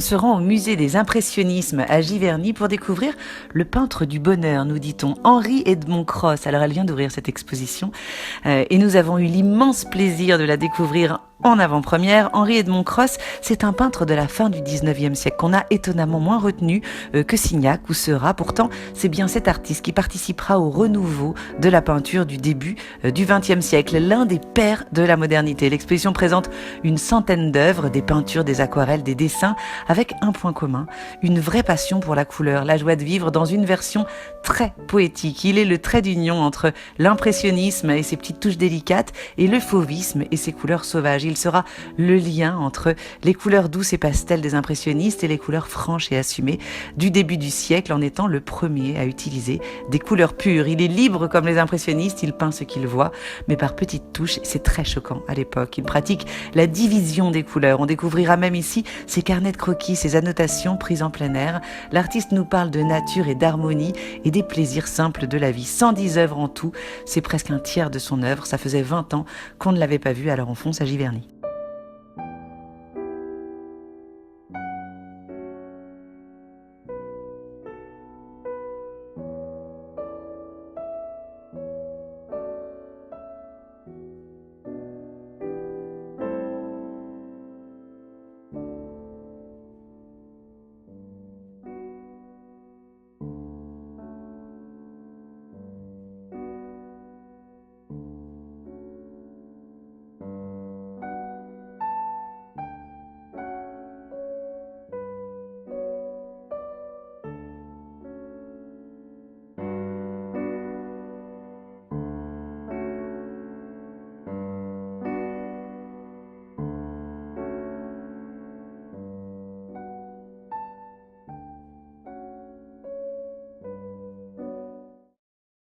On se rend au musée des impressionnismes à Giverny pour découvrir le peintre du bonheur, nous dit-on, Henri Edmond Cross. Alors elle vient d'ouvrir cette exposition et nous avons eu l'immense plaisir de la découvrir en avant-première. Henri Edmond Cross, c'est un peintre de la fin du 19e siècle qu'on a étonnamment moins retenu que Signac ou Seurat. Pourtant, c'est bien cet artiste qui participera au renouveau de la peinture du début du 20e siècle, l'un des pères de la modernité. L'exposition présente une centaine d'œuvres, des peintures, des aquarelles, des dessins, avec un point commun, une vraie passion pour la couleur, la joie de vivre dans une version très poétique. Il est le trait d'union entre l'impressionnisme et ses petites touches délicates et le fauvisme et ses couleurs sauvages. Il sera le lien entre les couleurs douces et pastelles des impressionnistes et les couleurs franches et assumées du début du siècle, en étant le premier à utiliser des couleurs pures. Il est libre comme les impressionnistes, il peint ce qu'il voit, mais par petites touches. C'est très choquant à l'époque. Il pratique la division des couleurs. On découvrira même ici ses carnets de croquis, ses annotations prises en plein air. L'artiste nous parle de nature et d'harmonie et des plaisirs simples de la vie. 110 œuvres en tout, c'est presque un tiers de son œuvre. Ça faisait 20 ans qu'on ne l'avait pas vu, alors on fonce à Giverny.